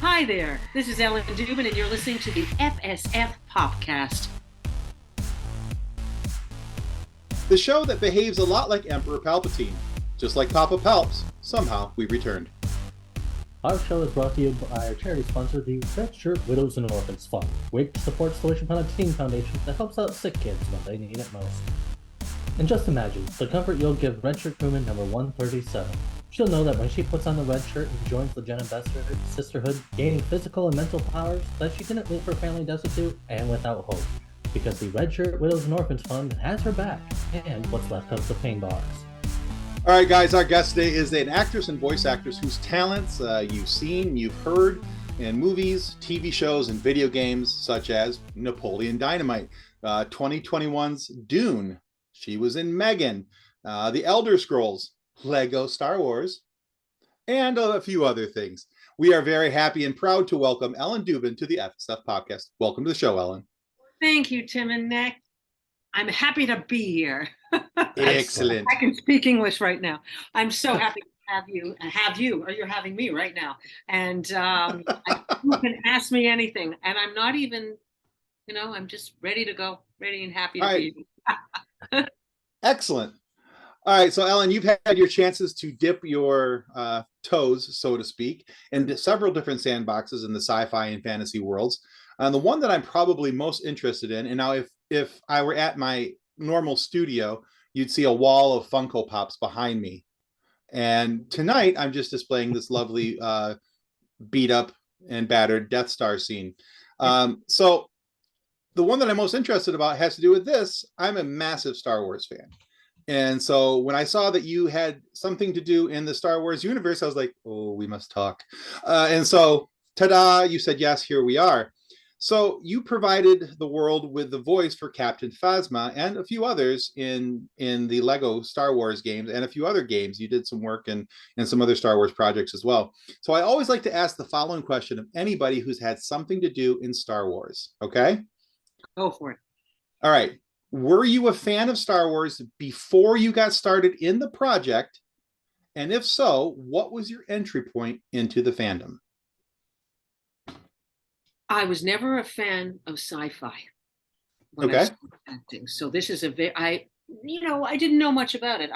Hi there, this is Ellen Dubin, and you're listening to the FSF Popcast. The show that behaves a lot like Emperor Palpatine. Just like Papa Palps, somehow we've returned. Our show is brought to you by our charity sponsor, the Red Shirt Widows and Orphans Fund, which supports the Wish Upon a Teen Foundation that helps out sick kids when they need it most. And just imagine the comfort you'll give Red Shirt crewman number 137. She'll know that when she puts on the red shirt and joins the Jen and Bester sisterhood, gaining physical and mental powers, that she didn't leave her family destitute and without hope. Because the Red Shirt Widows and Orphans Fund has her back, and what's left of the pain bars. All right, guys, our guest today is an actress and voice actress whose talents you've seen, you've heard in movies, TV shows, and video games, such as Napoleon Dynamite, 2021's Dune. She was in Megan, The Elder Scrolls, Lego Star Wars, and a few other things. We are very happy and proud to welcome Ellen Dubin to the FSF podcast. Welcome to the show, Ellen. Thank you, Tim and Nick. I'm happy to be here. Excellent. I can speak English right now. I'm so happy to have you, or you're having me right now. And you can ask me anything. And I'm not even, I'm just ready to go, ready and happy to be here. Excellent. All right, so Ellen, you've had your chances to dip your toes, so to speak, in several different sandboxes in the sci-fi and fantasy worlds. The one that I'm probably most interested in, and now if I were at my normal studio, you'd see a wall of Funko Pops behind me. And tonight, I'm just displaying this lovely beat up and battered Death Star scene. So the one that I'm most interested about has to do with this. I'm a massive Star Wars fan. And so when I saw that you had something to do in the Star Wars universe, I was like, oh, we must talk. And so, ta-da, you said, yes, here we are. So you provided the world with the voice for Captain Phasma and a few others in the Lego Star Wars games and a few other games. You did some work in some other Star Wars projects as well. So I always like to ask the following question of anybody who's had something to do in Star Wars. Okay? Go for it. All right. Were you a fan of Star Wars before you got started in the project? And if so, what was your entry point into the fandom? I was never a fan of sci-fi when I Okay. started acting. So this is I didn't know much about it.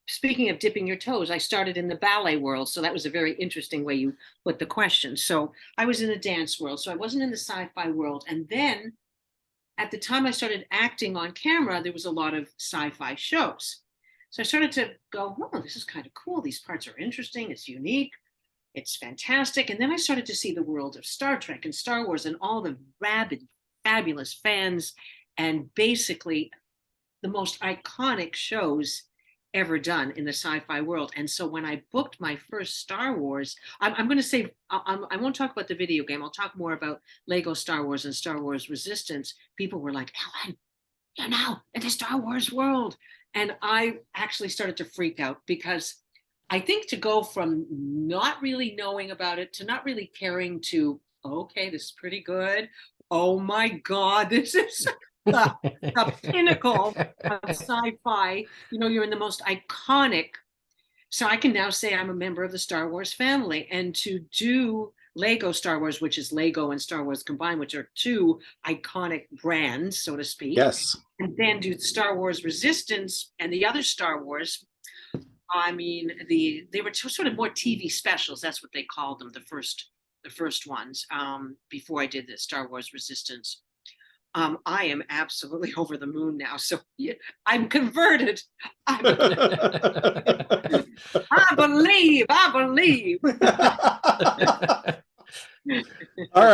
Speaking of dipping your toes, I started in the ballet world. So that was a very interesting way you put the question. So I was in the dance world. So I wasn't in the sci-fi world. And then at the time I started acting on camera, there was a lot of sci-fi shows. So I started to go, oh, this is kind of cool. These parts are interesting. It's unique. It's fantastic. And then I started to see the world of Star Trek and Star Wars and all the rabid, fabulous fans and basically the most iconic shows ever done in the sci-fi world. And so when I booked my first Star Wars, I'm going to say, I won't talk about the video game. I'll talk more about Lego Star Wars and Star Wars Resistance. People were like, Ellen, you're now in the Star Wars world. And I actually started to freak out because I think to go from not really knowing about it to not really caring to, okay, this is pretty good. Oh my God, this is the pinnacle of sci-fi. You're in the most iconic. So I can now say I'm a member of the Star Wars family. And to do Lego Star Wars, which is Lego and Star Wars combined, which are two iconic brands, so to speak. Yes. And then do Star Wars Resistance and the other Star Wars. I mean, they were sort of more TV specials. That's what they called them, the first ones. Before I did the Star Wars Resistance, I am absolutely over the moon now. So yeah, I'm converted. I believe. All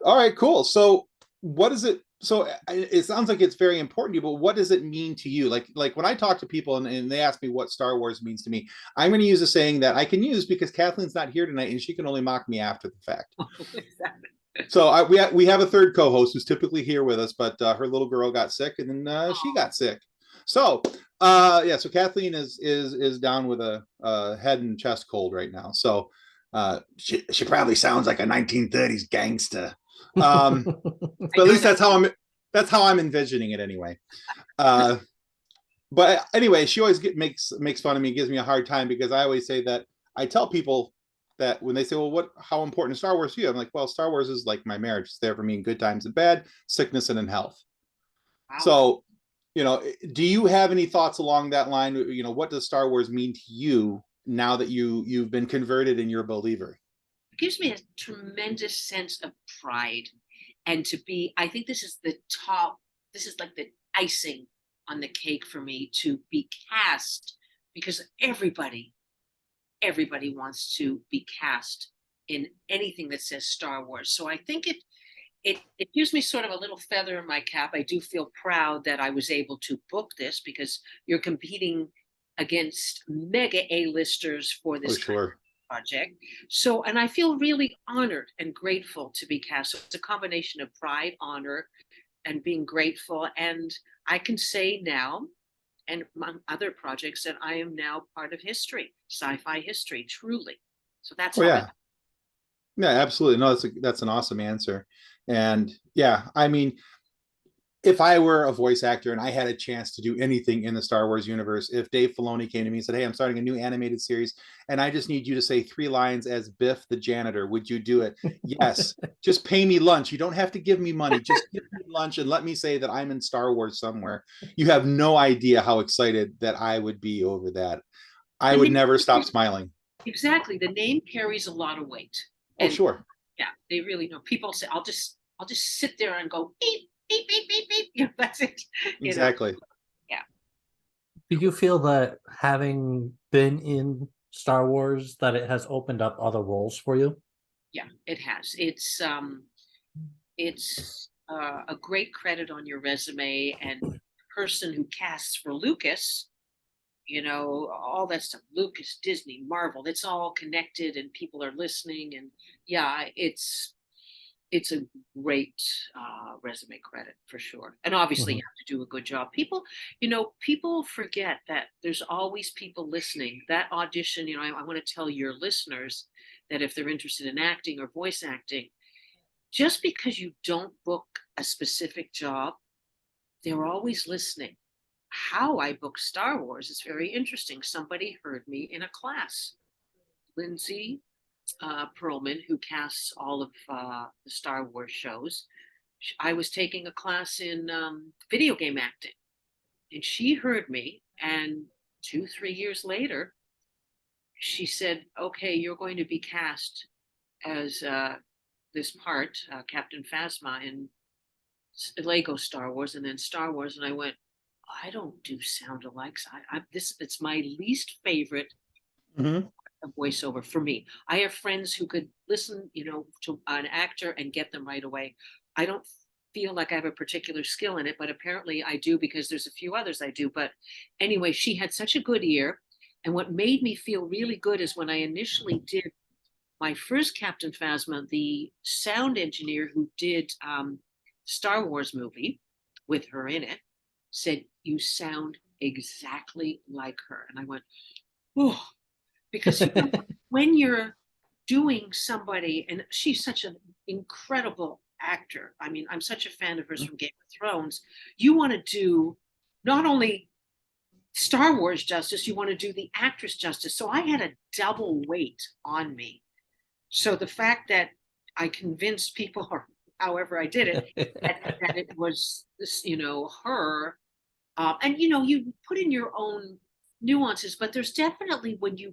right, cool. So what is it? So it sounds like it's very important to you, but what does it mean to you? Like when I talk to people and they ask me what Star Wars means to me, I'm going to use a saying that I can use because Kathleen's not here tonight and she can only mock me after the fact. Exactly. So we have a third co-host who's typically here with us, but her little girl got sick and then she got sick. So so Kathleen is down with a head and chest cold right now. So she probably sounds like a 1930s gangster. But at least that's how I'm envisioning it anyway. But anyway, she always makes fun of me, gives me a hard time because I always say that I tell people that when they say, well, how important is Star Wars to you? I'm like, well, Star Wars is like my marriage. It's there for me in good times and bad, sickness and in health. Wow. So, do you have any thoughts along that line? What does Star Wars mean to you now that you've been converted and you're a believer? It gives me a tremendous sense of pride. And I think this is this is like the icing on the cake for me to be cast, because everybody wants to be cast in anything that says Star Wars. So I think it gives me sort of a little feather in my cap. I do feel proud that I was able to book this, because you're competing against mega A-listers for this Sure. project. So, and I feel really honored and grateful to be cast. So it's a combination of pride, honor, and being grateful. And I can say now, and among other projects, that I am now part of history, sci-fi history, truly. So that's Oh, how yeah. Yeah, absolutely. No, that's an awesome answer. And yeah, I mean, if I were a voice actor and I had a chance to do anything in the Star Wars universe, if Dave Filoni came to me and said, "Hey, I'm starting a new animated series, and I just need you to say 3 lines as Biff the janitor, would you do it?" Yes. Just pay me lunch. You don't have to give me money. Just give me lunch and let me say that I'm in Star Wars somewhere. You have no idea how excited that I would be over that. I would never stop smiling. Exactly. The name carries a lot of weight. Oh, And sure. yeah, they really know. People say, I'll just sit there and go beep, beep, beep, beep, beep. Yeah, that's it. Exactly. Yeah. Do you feel that having been in Star Wars, that it has opened up other roles for you? Yeah, it has. It's a great credit on your resume, and the person who casts for Lucas, all that stuff, Lucas, Disney, Marvel, it's all connected and people are listening. And yeah, it's a great resume credit for sure. And obviously you have to do a good job. People forget that there's always people listening. That audition, I want to tell your listeners that if they're interested in acting or voice acting, just because you don't book a specific job, they're always listening. How I book Star Wars is very interesting. Somebody heard me in a class. Lindsay Perlman, who casts all of the Star Wars shows. I was taking a class in video game acting, and she heard me. And 2, 3 years later, she said, "Okay, you're going to be cast as this part, Captain Phasma, in Lego Star Wars, and then Star Wars." And I went, "I don't do sound alikes. It's my least favorite voiceover for me. I have friends who could listen, to an actor and get them right away. I don't feel like I have a particular skill in it, but apparently I do, because there's a few others I do." But anyway, she had such a good ear. And what made me feel really good is when I initially did my first Captain Phasma, the sound engineer who did Star Wars movie with her in it said, "You sound exactly like her." And I went, "Oh," because when you're doing somebody, and she's such an incredible actor. I mean, I'm such a fan of hers from Game of Thrones. You want to do not only Star Wars justice, you want to do the actress justice. So I had a double weight on me. So the fact that I convinced people, or however I did it, that it was this, her, and you put in your own nuances, but there's definitely, when you're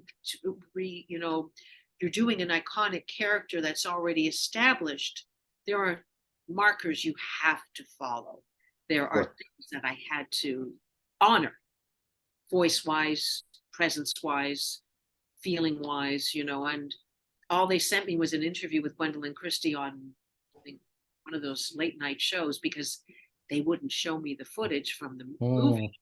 doing an iconic character that's already established, there are markers you have to follow. There are things that I had to honor, voice wise, presence wise, feeling wise, and all they sent me was an interview with Gwendolyn Christie on, I think, one of those late night shows, because they wouldn't show me the footage from the movie,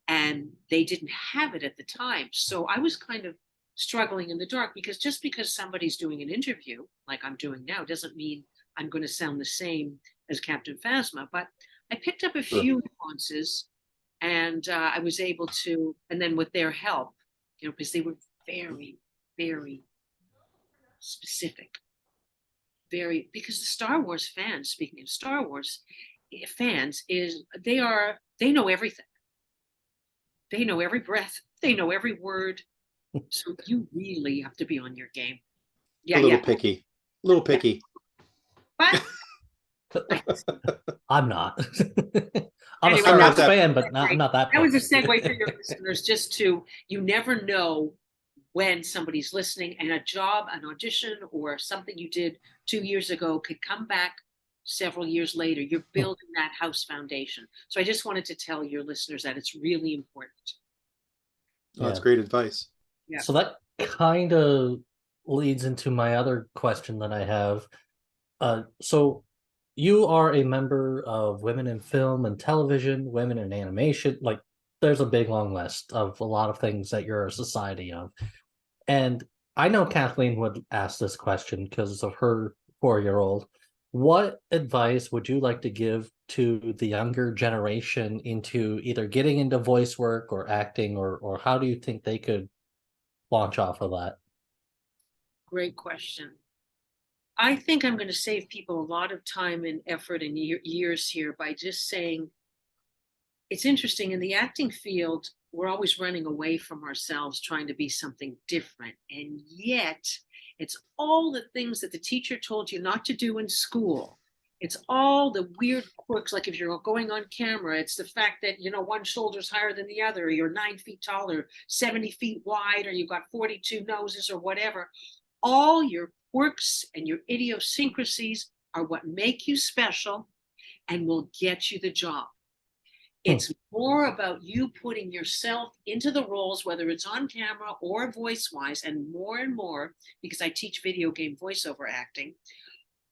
and they didn't have it at the time. So I was kind of struggling in the dark, because just because somebody's doing an interview like I'm doing now doesn't mean I'm going to sound the same as Captain Phasma. But I picked up a few nuances, and I was able to, and then with their help, because they were very, very specific, because the Star Wars fans, speaking of Star Wars fans, they know everything. They know every breath. They know every word. So you really have to be on your game. Yeah, A little yeah. picky. A little picky. But I'm not. I'm a anyway, Star that Wars was- fan, but I'm not that that was a picky. segue for your listeners, just to, you never know when somebody's listening, and a job, an audition, or something you did 2 years ago could come back several years later. You're building that house foundation. So I just wanted to tell your listeners that it's really important. Oh, that's Yeah. great advice. Yeah. So that kind of leads into my other question that I have. So you are a member of Women in Film and Television, Women in Animation. Like, there's a big long list of a lot of things that you're a society of. And I know Kathleen would ask this question because of her 4-year-old. What advice would you like to give to the younger generation into either getting into voice work or acting, or how do you think they could launch off of that? Great question. I think I'm going to save people a lot of time and effort and years here by just saying, it's interesting in the acting field, we're always running away from ourselves, trying to be something different. And yet, it's all the things that the teacher told you not to do in school. It's all the weird quirks, like if you're going on camera, it's the fact that, one shoulder's higher than the other, or you're 9 feet tall, or 70 feet wide, or you've got 42 noses, or whatever. All your quirks and your idiosyncrasies are what make you special and will get you the job. It's more about you putting yourself into the roles, whether it's on camera or voice wise, and more, because I teach video game voiceover acting.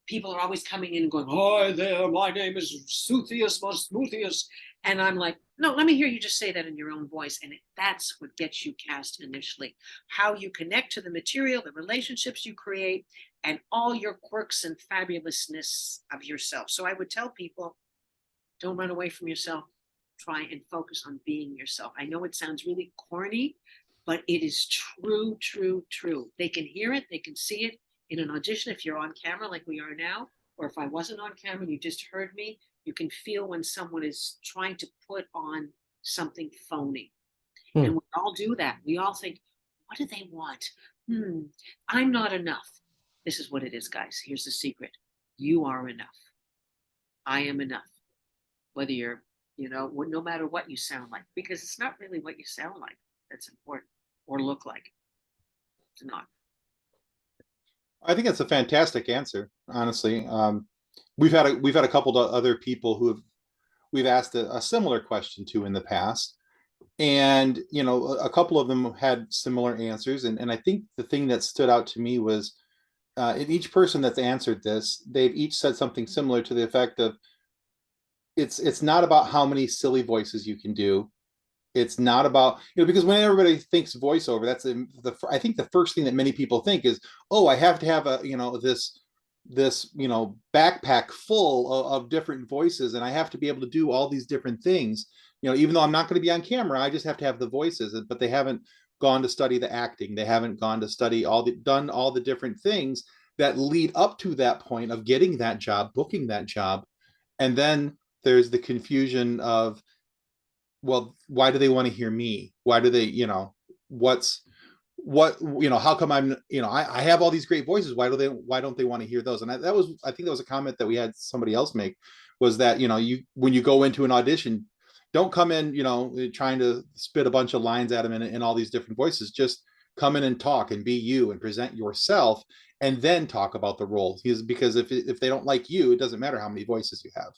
People are always coming in and going, "Hi there, my name is Suthius Mosmoothius." And I'm like, no, let me hear you just say that in your own voice. And that's what gets you cast initially. How you connect to the material, the relationships you create, and all your quirks and fabulousness of yourself. So I would tell people, don't run away from yourself. Try and focus on being yourself. I know it sounds really corny, but it is true, true, true. They can hear it, they can see it in an audition if you're on camera like we are now, or if I wasn't on camera and you just heard me, you can feel when someone is trying to put on something phony. And we all do that. We all think, what do they want? I'm not enough. This is what it is, guys. Here's the secret. You are enough. I am enough. Whether you're, no matter what you sound like, because it's not really what you sound like that's important, or look like. It's not. I think it's a fantastic answer, honestly. We've had a couple of other people we've asked a similar question to in the past, and a couple of them had similar answers, and I think the thing that stood out to me was in each person that's answered this, they've each said something similar to the effect of, it's not about how many silly voices you can do. It's not about, because when everybody thinks voiceover, that's I think the first thing that many people think is, oh, I have to have this backpack full of different voices, and I have to be able to do all these different things. Even though I'm not going to be on camera, I just have to have the voices. But they haven't gone to study the acting. They haven't gone to study done all the different things that lead up to that point of getting that job, booking that job. And then there's the confusion of, well, why do they want to hear me? Why do they, how come I have all these great voices. Why don't they want to hear those? And I think that was a comment that we had somebody else make, was that, when you go into an audition, don't come in, trying to spit a bunch of lines at them in all these different voices. Just come in and talk and be you and present yourself, and then talk about the role. Because if they don't like you, it doesn't matter how many voices you have.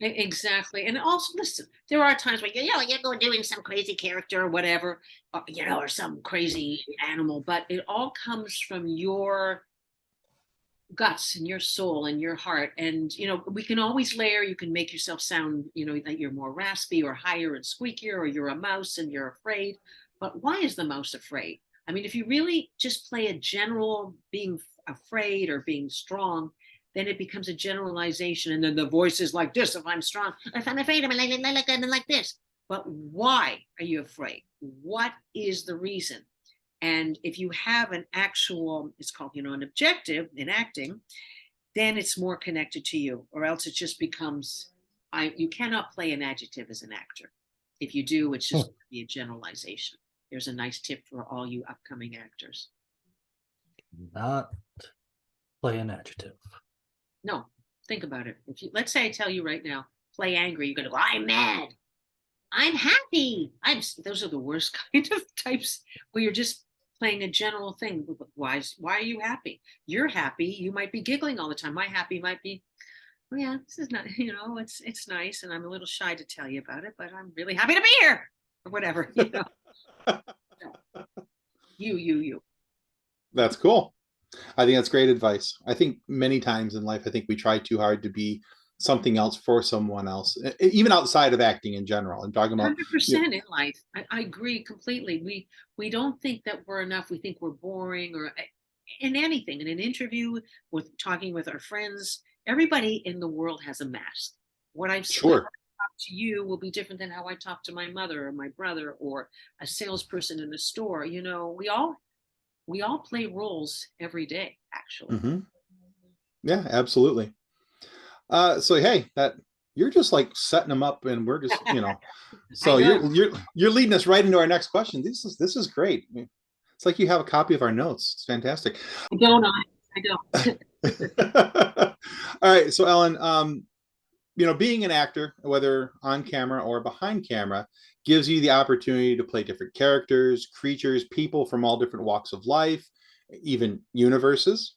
Exactly. And also, listen, there are times where you're going doing some crazy character or whatever, or some crazy animal, but it all comes from your guts and your soul and your heart. And we can always layer. You can make yourself sound, that you're more raspy or higher and squeakier, or you're a mouse and you're afraid. But why is the mouse afraid? I mean, if you really just play a general being afraid or being strong, then it becomes a generalization. And then the voice is like this: if I'm strong, if I'm afraid, I'm like this. But why are you afraid? What is the reason? And if you have an actual, it's called, an objective in acting, then it's more connected to you, or else it just becomes, you cannot play an adjective as an actor. If you do, it's just be a generalization. There's a nice tip for all you upcoming actors. Not Play an adjective. No, think about it. If you, let's say I tell you right now, play angry, you're gonna go, I'm mad. I'm happy. Those are the worst kind of types where you're just playing a general thing. Why are you happy? You're happy. You might be giggling all the time. My happy might be, oh yeah, this is not, it's nice, and I'm a little shy to tell you about it, but I'm really happy to be here, or whatever, You. That's cool. I think that's great advice. I think many times in life, I think we try too hard to be something else for someone else, even outside of acting in general. I'm talking about 100% in life. I agree completely. We don't think that we're enough. We think we're boring, or in anything, in an interview, with talking with our friends. Everybody in the world has a mask. What I've sure. talk to you will be different than how I talk to my mother or my brother or a salesperson in a store. We all play roles every day, actually. Yeah, absolutely. So hey, that you're just like setting them up, and we're just so you're leading us right into our next question. This is great. It's like you have a copy of our notes. It's fantastic. I don't. All right, so Ellen, being an actor, whether on camera or behind camera, gives you the opportunity to play different characters, creatures, people from all different walks of life, even universes,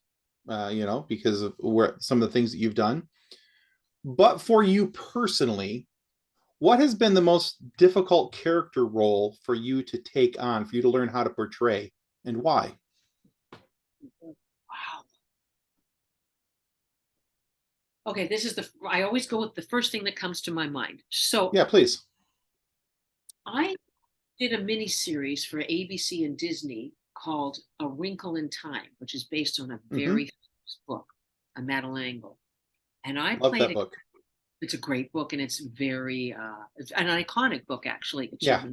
because of where some of the things that you've done. But for you personally, what has been the most difficult character role for you to take on, for you to learn how to portray, and why? Wow. Okay, I always go with the first thing that comes to my mind. So yeah, please. I did a mini series for ABC and Disney called A Wrinkle in Time, which is based on a very famous book, a Madeleine L'Engle. And I love played that book. It's a great book, and it's very it's an iconic book, actually. Yeah.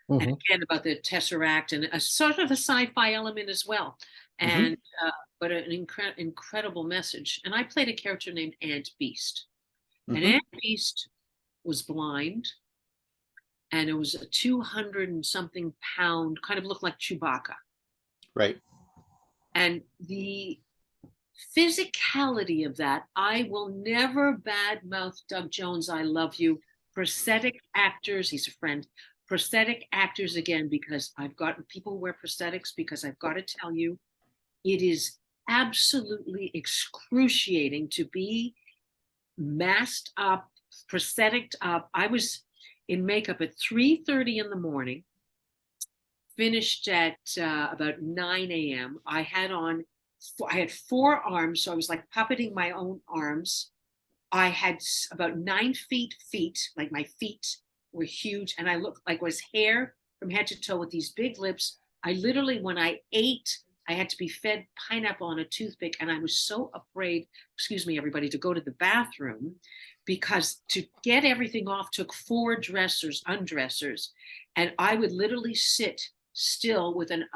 And again, about the Tesseract, and a sort of a sci-fi element as well, and but an incredible message. And I played a character named Ant Beast, and Ant Beast was blind, and it was a 200 and something pound, kind of looked like Chewbacca. Right. And the physicality of that, I will never badmouth Doug Jones. I love you. Prosthetic actors, he's a friend. Prosthetic actors, again, because I've got people who wear prosthetics, because I've got to tell you, it is absolutely excruciating to be masked up, prosthetic up. I was in makeup at 3:30 in the morning, finished at about 9 a.m. I had 4 arms, so I was like puppeting my own arms. I had about 9 feet, like my feet were huge, and I looked like it was hair from head to toe with these big lips. I literally, when I ate, I had to be fed pineapple on a toothpick, and I was so afraid, excuse me, everybody, to go to the bathroom, because to get everything off took 4 undressers, and I would literally sit still with an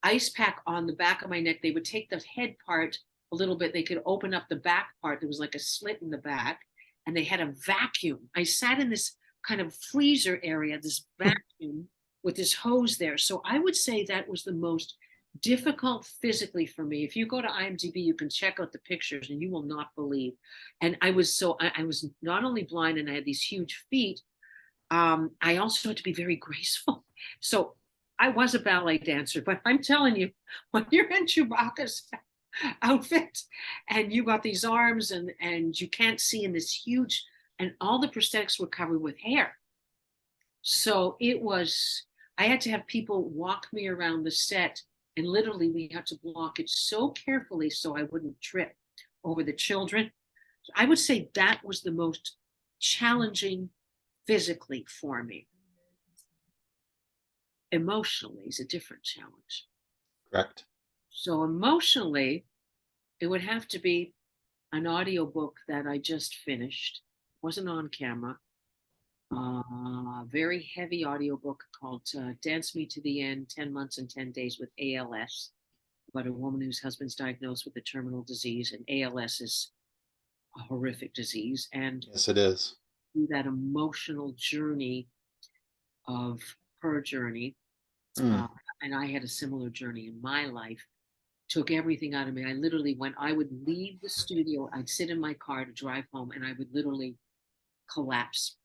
ice pack on the back of my neck. They would take the head part a little bit. They could open up the back part. There was like a slit in the back, and they had a vacuum. I sat in this kind of freezer area, this vacuum with this hose there. So I would say that was the most difficult physically for me. If you go to IMDb, you can check out the pictures, and you will not believe. And I was not only blind, and I had these huge feet. I also had to be very graceful. So I was a ballet dancer, but I'm telling you, when you're in Chewbacca's outfit and you got these arms, and you can't see in this huge, and all the prosthetics were covered with hair. So I had to have people walk me around the set, and literally we had to block it so carefully so I wouldn't trip over the children. I would say that was the most challenging physically for me. Emotionally is a different challenge. Correct. So emotionally, it would have to be an audiobook that I just finished. It wasn't on camera. A very heavy audiobook called Dance Me to the End, 10 Months and 10 Days with ALS, about a woman whose husband's diagnosed with a terminal disease, and ALS is a horrific disease. And yes, it is. That emotional journey of her journey. And I had a similar journey in my life. took everything out of me. I literally, when I would leave the studio, I'd sit in my car to drive home and I would literally collapse.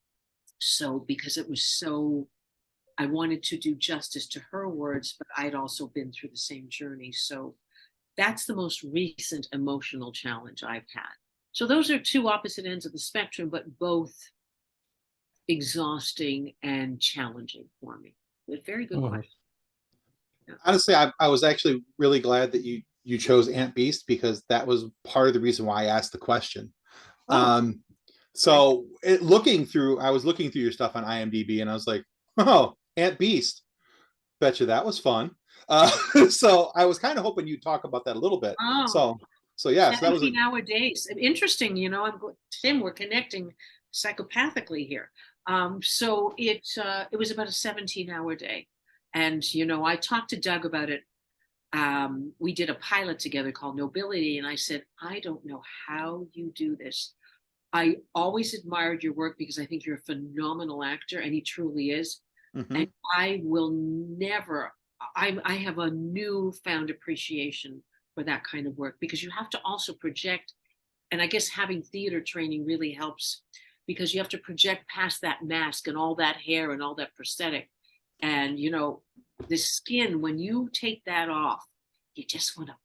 So, because it was so, I wanted to do justice to her words, but I'd also been through the same journey. So that's the most recent emotional challenge I've had. So those are two opposite ends of the spectrum, but both exhausting and challenging for me. But very good Mhm. question. Yeah. Honestly, I was actually really glad that you chose Ant Beast, because that was part of the reason why I asked the question. Oh, So I was looking through your stuff on IMDb, and I was like, oh, Ant Beast. Bet you that was fun. Uh, so I was kind of hoping you'd talk about that a little bit. oh, So yeah, so that was 17-hour days. Interesting, Tim, we're connecting psychopathically here. So it was about a 17-hour day. And I talked to Doug about it. We did a pilot together called Nobility, and I said, I don't know how you do this. I always admired your work because I think you're a phenomenal actor, and he truly is. And Mhm. I will never, I have a newfound appreciation for that kind of work, because you have to also project. And I guess having theater training really helps, because you have to project past that mask and all that hair and all that prosthetic. And, the skin, when you take that off, you just want to.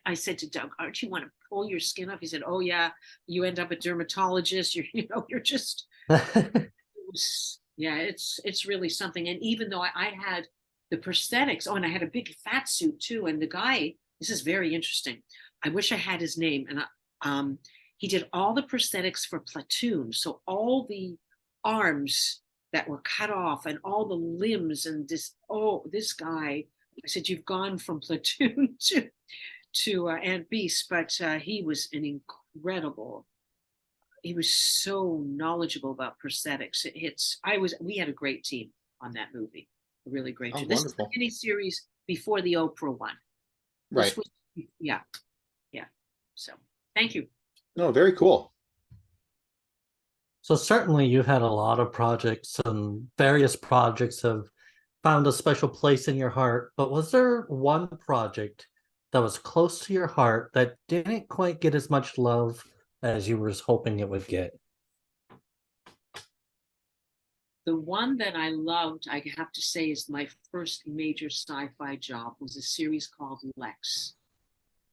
I said to Doug, aren't you want to pull your skin off? He said, oh, yeah, you end up a dermatologist. You're just, yeah, it's really something. And even though I had the prosthetics, and I had a big fat suit too. And the guy, this is very interesting. I wish I had his name. And he did all the prosthetics for Platoon. So all the arms that were cut off and all the limbs and this guy. I said, you've gone from Platoon to Ant Beast, but he was an incredible. He was so knowledgeable about prosthetics. We had a great team on that movie, a really great Oh, team. This is the wonderful. mini series before the Oprah one. Right. This was, yeah, yeah. So thank you. No, very cool. So certainly you've had a lot of projects, and various projects have found a special place in your heart. But was there one project that was close to your heart that didn't quite get as much love as you were hoping it would get? The one that I loved, I have to say, is my first major sci-fi job, was a series called Lex,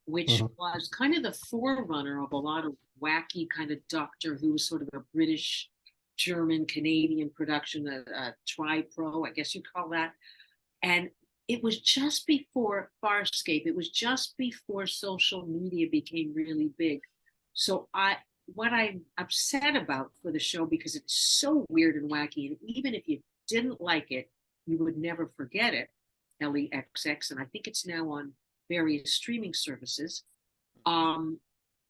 which Mhm. was kind of the forerunner of a lot of wacky kind of Doctor Who, sort of a British, German, Canadian production, a tri-pro, I guess you'd call that. And it was just before Farscape. It was just before social media became really big. So what I'm upset about for the show, because it's so weird and wacky, and even if you didn't like it, you would never forget it. LEXX, and I think it's now on various streaming services.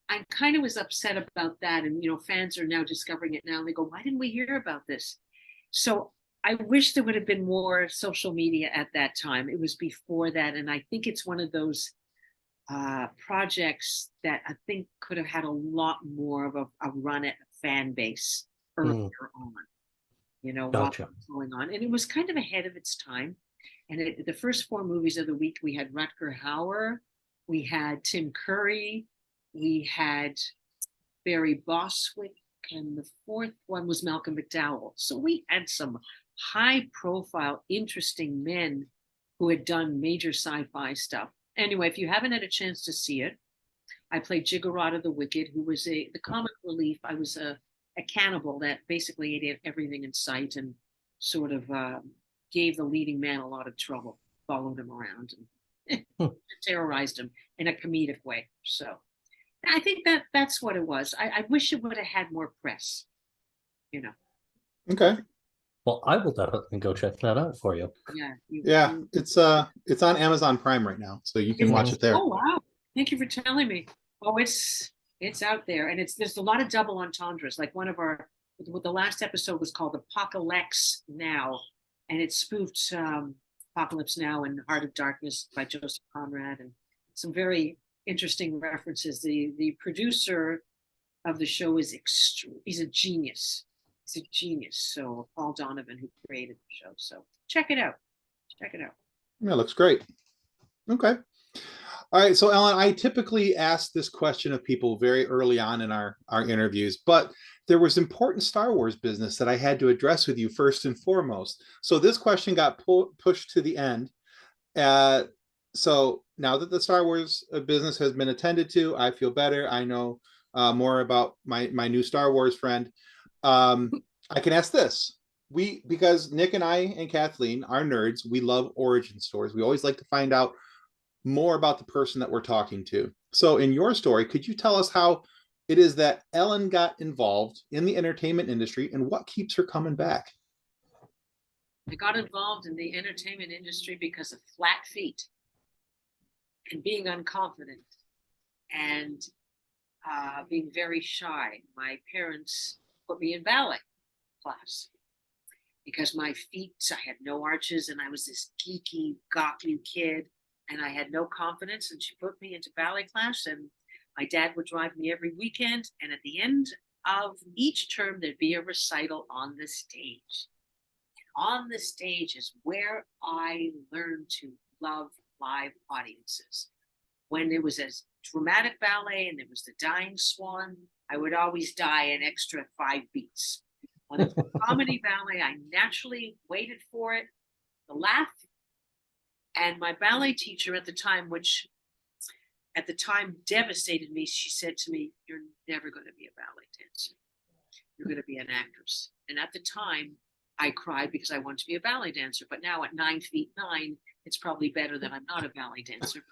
I kind of was upset about that, and fans are now discovering it now, and they go, "Why didn't we hear about this?" So I wish there would have been more social media at that time. It was before that, and I think it's one of those projects that I think could have had a lot more of a run at a fan base earlier Mm, on. While it gotcha. was going on, and it was kind of ahead of its time. And the first four movies of the week, we had Rutger Hauer, we had Tim Curry, we had Barry Bostwick, and the fourth one was Malcolm McDowell. So we had some high profile, interesting men who had done major sci-fi stuff. Anyway, if you haven't had a chance to see it, I played Jiggerada the Wicked, who was the comic relief. I was a cannibal that basically ate everything in sight, and sort of gave the leading man a lot of trouble, followed him around and Hmm. terrorized him in a comedic way. So I think that's what it was. I wish it would have had more press, you know. Okay. Well, I will definitely go check that out for you. Yeah. Yeah, it's on Amazon Prime right now, so you can watch it there. Oh wow. Thank you for telling me. Oh, it's out there, and there's a lot of double entendres. Like the last episode was called Apocalypse Now, and it spoofed Apocalypse Now and Heart of Darkness by Joseph Conrad, and some very interesting references. The producer of the show he's a genius. He's a genius. So Paul Donovan, who created the show. So check it out. Check it out. Yeah, looks great. Okay. All right, so Ellen, I typically ask this question of people very early on in our interviews, but there was important Star Wars business that I had to address with you first and foremost. So this question got pushed to the end. Uh, so now that the Star Wars business has been attended to, I feel better. I know more about my new Star Wars friend. I can ask this. Because Nick and I and Kathleen are nerds, we love origin stories. We always like to find out more about the person that we're talking to. So in your story, could you tell us how it is that Ellen got involved in the entertainment industry and what keeps her coming back? I got involved in the entertainment industry because of flat feet and being unconfident and being very shy. My parents put me in ballet class because my feet, I had no arches and I was this geeky, gawky kid and I had no confidence. And she put me into ballet class and my dad would drive me every weekend. And at the end of each term, there'd be a recital on the stage. On the stage is where I learned to love live audiences. When it was a dramatic ballet and there was the dying swan, I would always die an extra 5 beats. When it was a comedy ballet, I naturally waited for it, the laugh. And my ballet teacher at the time, which at the time devastated me, she said to me, "You're never going to be a ballet dancer. You're going to be an actress." And at the time, I cried because I wanted to be a ballet dancer. But now at 9'9", it's probably better that I'm not a ballet dancer.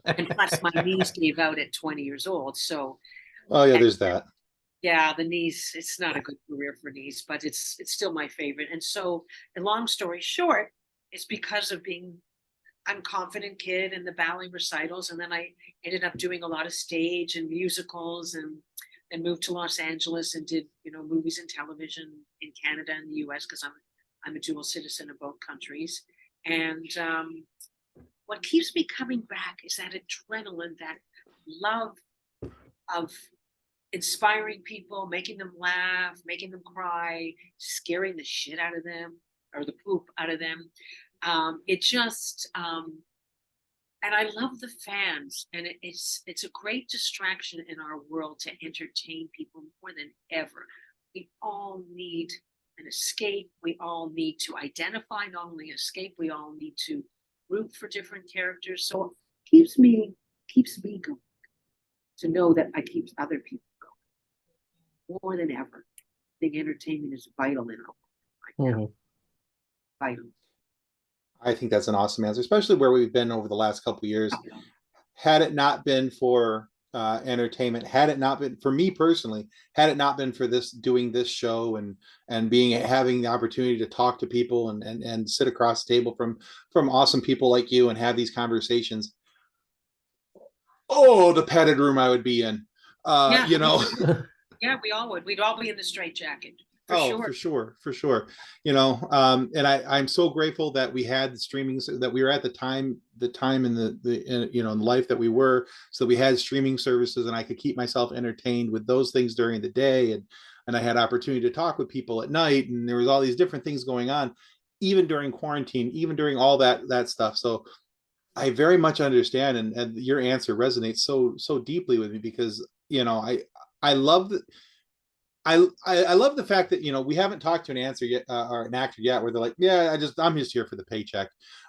And plus, my knees gave out at 20 years old. So, Oh yeah, there's that. yeah, the knees. It's not a good career for knees, but it's still my favorite. And so, a long story short, it's because of being I'm confident kid in the ballet recitals, and then I ended up doing a lot of stage and musicals, and moved to Los Angeles and did movies and television in Canada and the U.S. because I'm a dual citizen of both countries. And what keeps me coming back is that adrenaline, that love of inspiring people, making them laugh, making them cry, scaring the shit out of them or the poop out of them. It just and I love the fans, and it's a great distraction in our world to entertain people more than ever. We all need an escape. We all need to identify, not only escape, we all need to root for different characters. So it keeps me going to know that I keep other people going more than ever. I think entertainment is vital in our life right now. Vital. I think that's an awesome answer, especially where we've been over the last couple of years. Had it not been for entertainment, had it not been for me personally, had it not been for doing this show and having the opportunity to talk to people and sit across the table from awesome people like you and have these conversations, the padded room I would be in. Yeah. Yeah, we all would. We'd all be in the straitjacket. For sure. And I'm so grateful that we had the streaming, that we were at the time in the in life that we were, so we had streaming services and I could keep myself entertained with those things during the day. And I had opportunity to talk with people at night, and there was all these different things going on, even during quarantine, even during all that stuff. So I very much understand. And your answer resonates so deeply with me because, I love that. I love the fact that we haven't talked to an answer yet or an actor yet where they're like, yeah, I'm just here for the paycheck.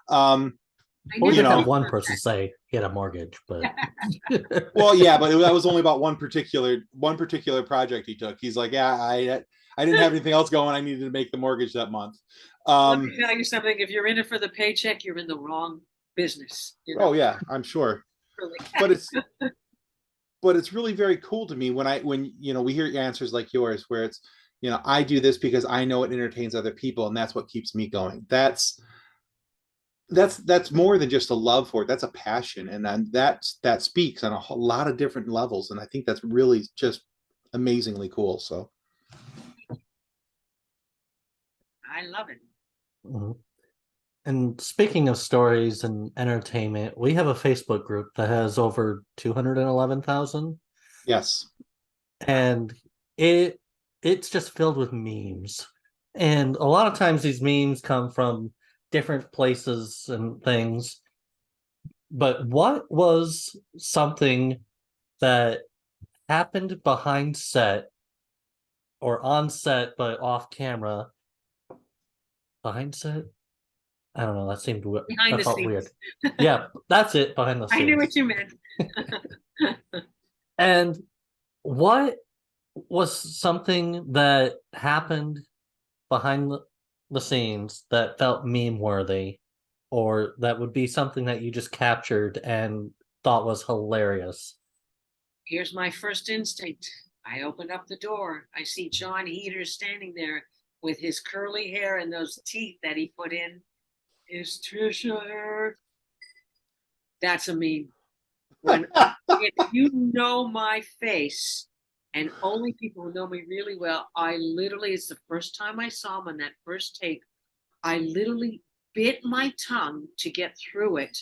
We did have one person say he had a mortgage, but well, yeah, but that was only about one particular project he took. He's like, yeah, I didn't have anything else going. I needed to make the mortgage that month. Let me tell you something. If you're in it for the paycheck, you're in the wrong business. Oh yeah, I'm sure. Really. But it's really very cool to me when we hear answers like yours where it's I do this because I know it entertains other people and that's what keeps me going. That's more than just a love for it. That's a passion, and then that speaks on a lot of different levels, and I think that's really just amazingly cool. So I love it. Mm-hmm. And speaking of stories and entertainment, we have a Facebook group that has over 211,000. Yes. And it's just filled with memes. And a lot of times these memes come from different places and things. but what was something that happened behind set or on set but off camera? Behind set? I don't know. That seemed weird. Behind That the felt scenes. weird. Yeah, that's it. Behind the I knew scenes. what you meant. And what was something that happened behind the scenes that felt meme worthy, or that would be something that you just captured and thought was hilarious? Here's my first instinct. I opened up the door. I see John Heater standing there with his curly hair and those teeth that he put in. Is Trisha here? That's a meme. When if you know my face, and only people who know me really well, I literally, it's the first time I saw him on that first take. I literally bit my tongue to get through it,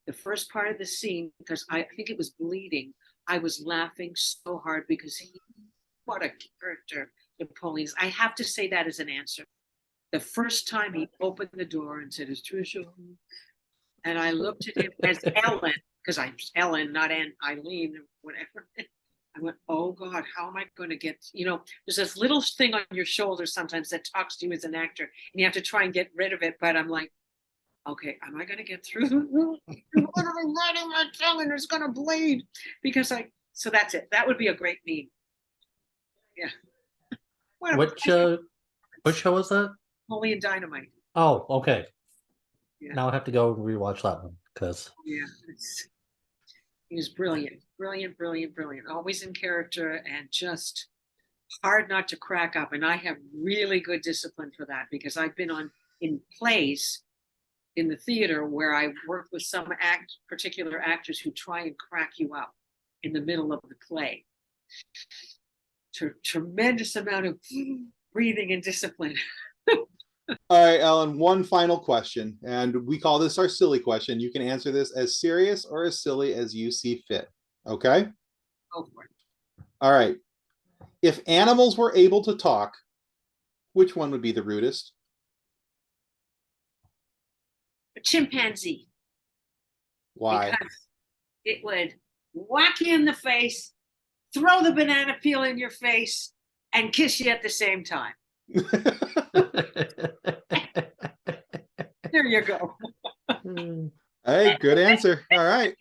the first part of the scene, because I think it was bleeding. I was laughing so hard because what a character Napoleon is. I have to say that as an answer. The first time he opened the door and said, "Is Trisha?" And I looked at him as Ellen, because I'm Ellen, not Eileen or whatever. I went, oh God, how am I going to get, there's this little thing on your shoulder sometimes that talks to you as an actor, and you have to try and get rid of it. But I'm like, okay, am I going to get through? I'm literally biting my tongue and it's going to bleed so that's it. That would be a great meme. Yeah. Which show was that? Holy and Dynamite. Oh, okay. Yeah. Now I have to go rewatch that one because Yeah, he was brilliant, brilliant. Always in character and just hard not to crack up. And I have really good discipline for that because I've been in plays in the theater where I work with some particular actors who try and crack you up in the middle of the play. Tremendous amount of breathing and discipline. All right, Ellen, one final question, and we call this our silly question. You can answer this as serious or as silly as you see fit. Okay? Go for it. All right. If animals were able to talk, which one would be the rudest? A chimpanzee. Why? Because it would whack you in the face, throw the banana peel in your face, and kiss you at the same time. There you go. Hey, good answer. All right.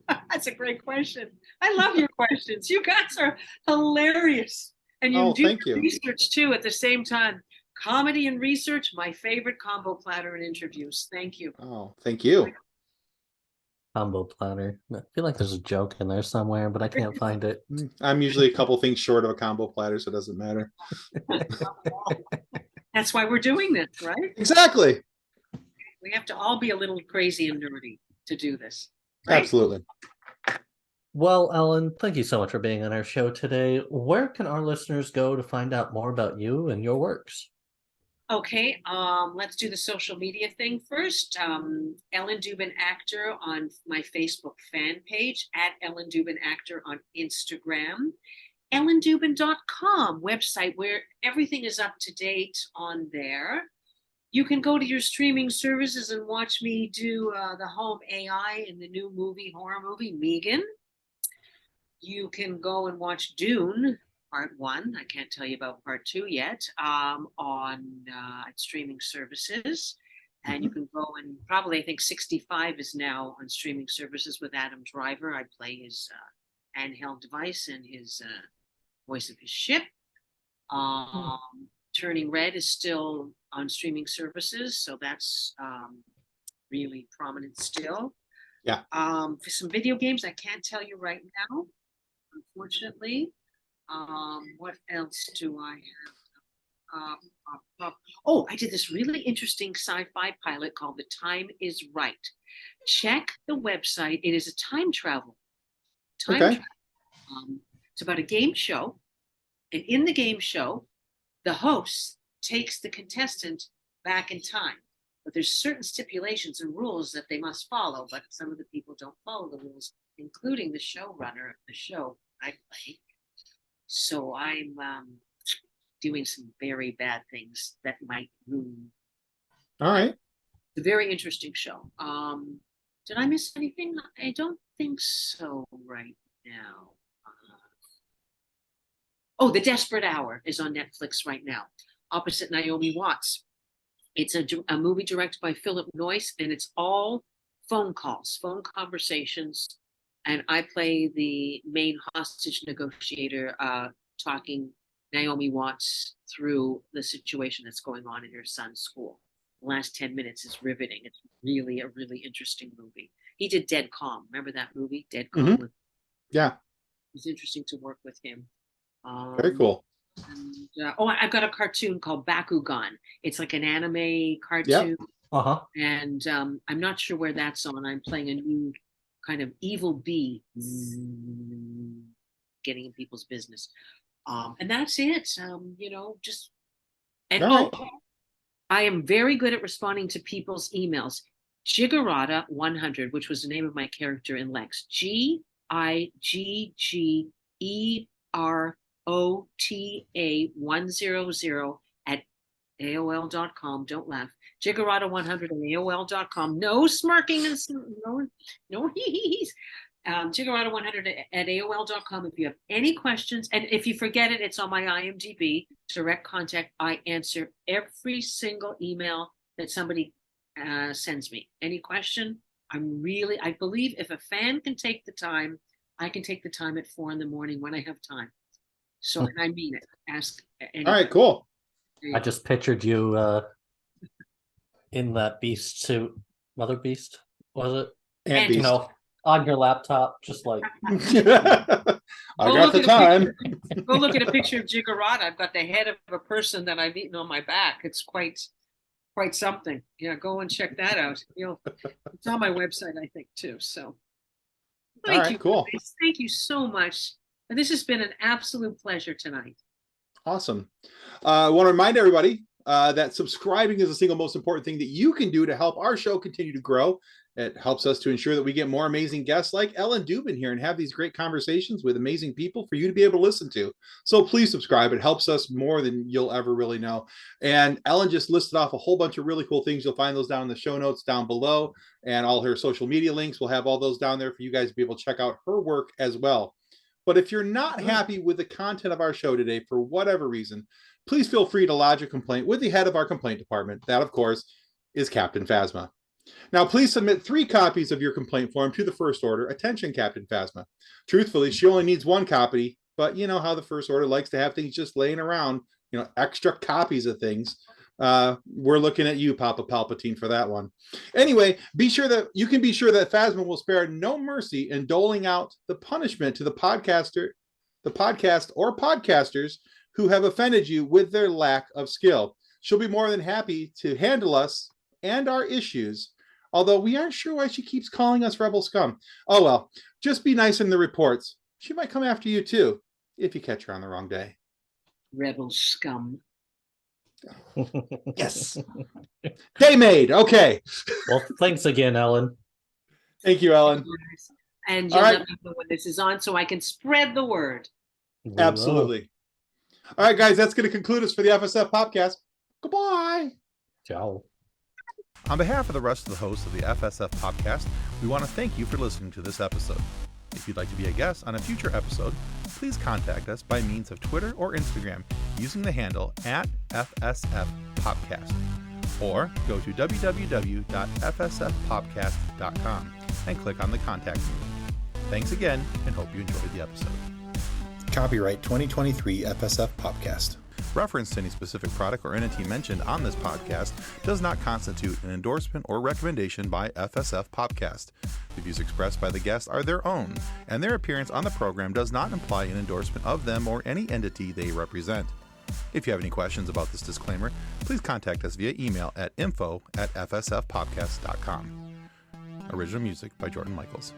That's a great question. I love your questions. You guys are hilarious. And you do thank you. research too at the same time. Comedy and research, my favorite combo platter in interviews. Thank you. Oh, thank you. Combo platter. I feel like there's a joke in there somewhere, but I can't find it. I'm usually a couple things short of a combo platter, so it doesn't matter. That's why we're doing this, right? Exactly. We have to all be a little crazy and nerdy to do this. Right? Absolutely. Well, Ellen, thank you so much for being on our show today. Where can our listeners go to find out more about you and your works? Okay, let's do the social media thing first. Ellen Dubin Actor on my Facebook fan page, at Ellen Dubin Actor on Instagram, ellendubin.com website where everything is up to date on there. You can go to your streaming services and watch me do the home AI in the new horror movie, Megan. You can go and watch Dune, Part 1. I can't tell you about Part 2 yet, on streaming services. And you can go and probably, I think 65 is now on streaming services with Adam Driver. I play his handheld device and his voice of his ship. Turning Red is still on streaming services, so that's really prominent still. Yeah. For some video games, I can't tell you right now, unfortunately. What else do I have? I did this really interesting sci-fi pilot called The Time Is Right. Check the website. It is a time travel. Travel. It's about a game show, and in the game show, the host takes the contestant back in time, but there's certain stipulations and rules that they must follow, but some of the people don't follow the rules, including the showrunner of the show I play. So I'm doing some very bad things that might ruin. All right. It's a very interesting show. Did I miss anything? I don't think so right now. The Desperate Hour is on Netflix right now, opposite Naomi Watts. It's a movie directed by Philip Noyce, and it's all phone calls, phone conversations. And I play the main hostage negotiator, talking Naomi Watts through the situation that's going on in her son's school. The last 10 minutes is riveting. It's really a really interesting movie. He did Dead Calm. Remember that movie, Dead Calm? Mhm. Yeah. It was interesting to work with him. Very cool. And, I've got a cartoon called Bakugan. It's like an anime cartoon. Uh-huh. And I'm not sure where that's on. I'm playing a new kind of evil bee, getting in people's business. And that's it. Just and All right. I am very good at responding to people's emails. Gigarata 100, which was the name of my character in Lex. GIGGEROTA 100 at AOL.com. Don't laugh. Gigarata 100 at AOL.com. No smirking and no hee-hees. Gigarata 100 at AOL.com. If you have any questions, and if you forget it, it's on my IMDb. Direct contact. I answer every single email that somebody sends me. Any question? I believe if a fan can take the time, I can take the time at 4 a.m. when I have time. So, and I mean it. Ask. All right, cool. I just pictured you in that beast suit. Mother Beast, was it? And And, You know, on your laptop, just like I got the time. Go look at a picture of Gigarata. I've got the head of a person that I've eaten on my back. It's quite something. Yeah, go and check that out. It's on my website, I think, too. So, All right, cool. guys. Thank you so much. And this has been an absolute pleasure tonight. Awesome. I want to remind everybody that subscribing is the single most important thing that you can do to help our show continue to grow. It helps us to ensure that we get more amazing guests like Ellen Dubin here and have these great conversations with amazing people for you to be able to listen to. So please subscribe. It helps us more than you'll ever really know. And Ellen just listed off a whole bunch of really cool things. You'll find those down in the show notes down below, and all her social media links. We'll have all those down there for you guys to be able to check out her work as well. But if you're not happy with the content of our show today for whatever reason, please feel free to lodge a complaint with the head of our complaint department. That, of course, is Captain Phasma. Now, please submit 3 copies of your complaint form to the First Order. Attention, Captain Phasma. Truthfully, she only needs 1 copy, but you know how the First Order likes to have things just laying around, extra copies of things. We're looking at you, Papa Palpatine, for that one. Anyway, be sure that Phasma will spare no mercy in doling out the punishment to the podcast or podcasters who have offended you with their lack of skill. She'll be more than happy to handle us and our issues, although we aren't sure why she keeps calling us rebel scum. Oh well, just be nice in the reports. She might come after you too, if you catch her on the wrong day. Rebel scum. Yes. Day made. Okay. well, thanks again, Ellen. Thank you, Ellen. And All you'll right. let me know when this is on so I can spread the word. We Absolutely. All right, guys, that's going to conclude us for the FSF podcast. Goodbye. will. Ciao. On behalf of the rest of the hosts of the FSF podcast, we want to thank you for listening to this episode. If you'd like to be a guest on a future episode, please contact us by means of Twitter or Instagram using the handle @FSFpopcast, or go to www.fsfpopcast.com and click on the contact me. Thanks again, and hope you enjoyed the episode. Copyright 2023 FSF Popcast. Reference to any specific product or entity mentioned on this podcast does not constitute an endorsement or recommendation by FSF Popcast. The views expressed by the guests are their own, and their appearance on the program does not imply an endorsement of them or any entity they represent. If you have any questions about this disclaimer, please contact us via email at info@fsfpopcast.com. Original music by Jordan Michaels.